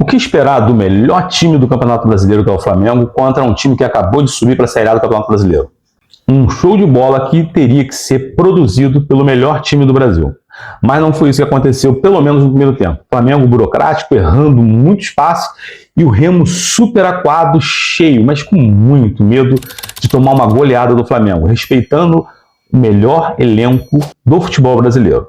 O que esperar do melhor time do Campeonato Brasileiro, que é o Flamengo, contra um time que acabou de subir para a Série A do Campeonato Brasileiro? Um show de bola que teria que ser produzido pelo melhor time do Brasil. Mas não foi isso que aconteceu, pelo menos no primeiro tempo. Flamengo burocrático, errando muito espaço, e o Remo super acuado, cheio, mas com muito medo de tomar uma goleada do Flamengo, respeitando o melhor elenco do futebol brasileiro.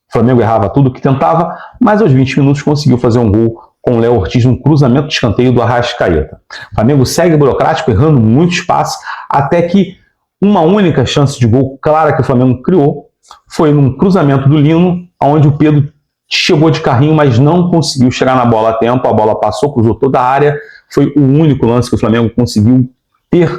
O Flamengo errava tudo que tentava, mas aos 20 minutos conseguiu fazer um gol com o Léo Ortiz num cruzamento de escanteio do Arrascaeta. O Flamengo segue burocrático, errando muito espaço, até que uma única chance de gol clara que o Flamengo criou foi num cruzamento do Lino, onde o Pedro chegou de carrinho, mas não conseguiu chegar na bola a tempo. A bola passou, cruzou toda a área. Foi o único lance que o Flamengo conseguiu ter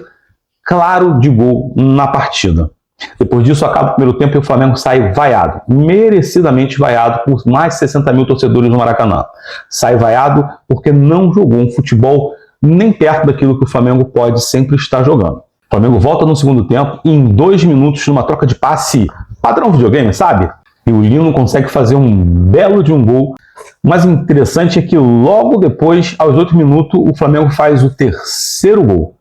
claro de gol na partida. Depois disso, acaba o primeiro tempo e o Flamengo sai vaiado, merecidamente vaiado por mais de 60 mil torcedores no Maracanã. Sai vaiado porque não jogou um futebol nem perto daquilo que o Flamengo pode sempre estar jogando. O Flamengo volta no segundo tempo e em 2 minutos, numa troca de passe padrão videogame, sabe? E o Lino consegue fazer um belo de um gol. O mais interessante é que logo depois, aos 8 minutos, o Flamengo faz o terceiro gol.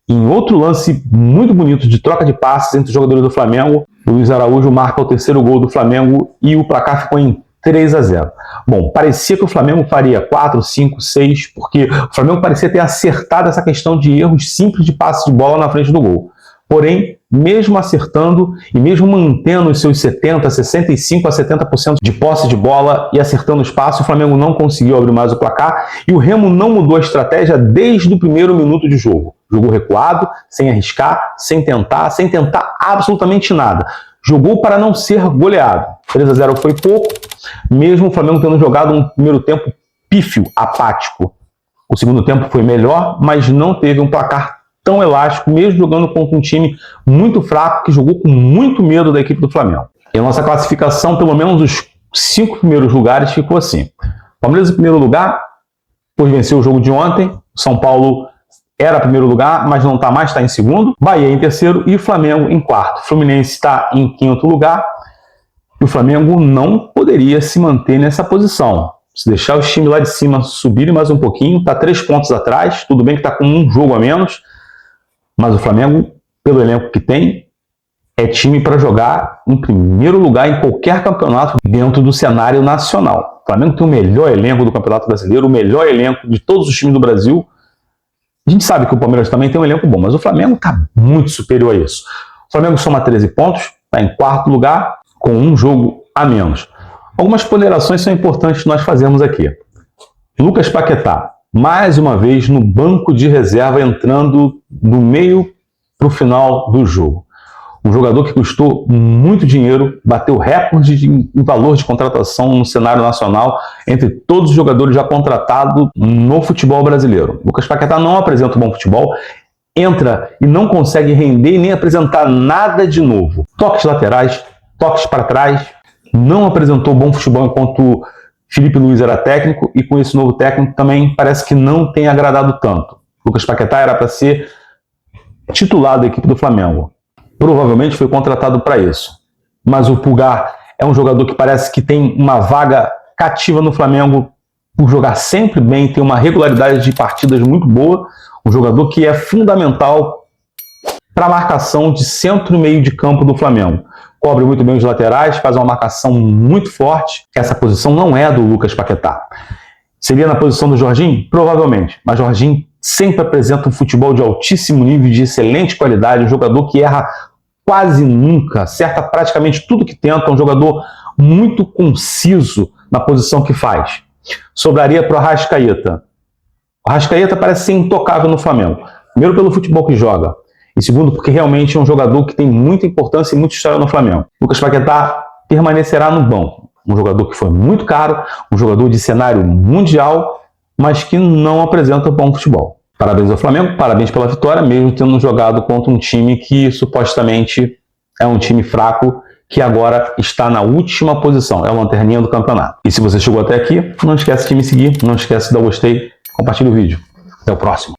Em outro lance muito bonito de troca de passes entre os jogadores do Flamengo, o Luiz Araújo marca o terceiro gol do Flamengo e o placar ficou em 3-0. Bom, parecia que o Flamengo faria 4, 5, 6, porque o Flamengo parecia ter acertado essa questão de erros simples de passe de bola na frente do gol. Porém, mesmo acertando e mesmo mantendo os seus 70, 65 a 70% de posse de bola e acertando o espaço, o Flamengo não conseguiu abrir mais o placar e o Remo não mudou a estratégia desde o primeiro minuto de jogo. Jogou recuado, sem arriscar, sem tentar absolutamente nada. Jogou para não ser goleado. 3-0 foi pouco, mesmo o Flamengo tendo jogado um primeiro tempo pífio, apático. O segundo tempo foi melhor, mas não teve um placar tão elástico, mesmo jogando contra um time muito fraco, que jogou com muito medo da equipe do Flamengo. E a nossa classificação, pelo menos os 5 primeiros lugares, ficou assim. Palmeiras em primeiro lugar, pois venceu o jogo de ontem. São Paulo era primeiro lugar, mas não está mais, está em segundo. Bahia em terceiro e Flamengo em quarto. Fluminense está em quinto lugar. E o Flamengo não poderia se manter nessa posição. Se deixar os times lá de cima subirem mais um pouquinho, está 3 pontos atrás. Tudo bem que está com um jogo a menos, mas o Flamengo, pelo elenco que tem, é time para jogar em primeiro lugar em qualquer campeonato dentro do cenário nacional. O Flamengo tem o melhor elenco do Campeonato Brasileiro, o melhor elenco de todos os times do Brasil. A gente sabe que o Palmeiras também tem um elenco bom, mas o Flamengo está muito superior a isso. O Flamengo soma 13 pontos, está em quarto lugar, com um jogo a menos. Algumas ponderações são importantes que nós fazemos aqui. Lucas Paquetá, mais uma vez no banco de reserva, entrando do meio para o final do jogo. Um jogador que custou muito dinheiro, bateu recorde em valor de contratação no cenário nacional entre todos os jogadores já contratados no futebol brasileiro. Lucas Paquetá não apresenta um bom futebol, entra e não consegue render e nem apresentar nada de novo. Toques laterais, toques para trás, não apresentou bom futebol enquanto Felipe Luiz era técnico e com esse novo técnico também parece que não tem agradado tanto. Lucas Paquetá era para ser titular da equipe do Flamengo. Provavelmente foi contratado para isso. Mas o Pulgar é um jogador que parece que tem uma vaga cativa no Flamengo por jogar sempre bem, tem uma regularidade de partidas muito boa. Um jogador que é fundamental para a marcação de centro e meio de campo do Flamengo. Cobre muito bem os laterais, faz uma marcação muito forte. Essa posição não é do Lucas Paquetá. Seria na posição do Jorginho? Provavelmente. Mas Jorginho sempre apresenta um futebol de altíssimo nível, de excelente qualidade, um jogador que erra quase nunca, acerta praticamente tudo que tenta, um jogador muito conciso na posição que faz. Sobraria para o Arrascaeta. O Arrascaeta parece ser intocável no Flamengo. Primeiro pelo futebol que joga. E segundo, porque realmente é um jogador que tem muita importância e muita história no Flamengo. Lucas Paquetá permanecerá no banco. Um jogador que foi muito caro, um jogador de cenário mundial, mas que não apresenta bom futebol. Parabéns ao Flamengo, parabéns pela vitória, mesmo tendo jogado contra um time que supostamente é um time fraco, que agora está na última posição, é a lanterninha do campeonato. E se você chegou até aqui, não esquece de me seguir, não esquece de dar o gostei, compartilhe o vídeo. Até o próximo.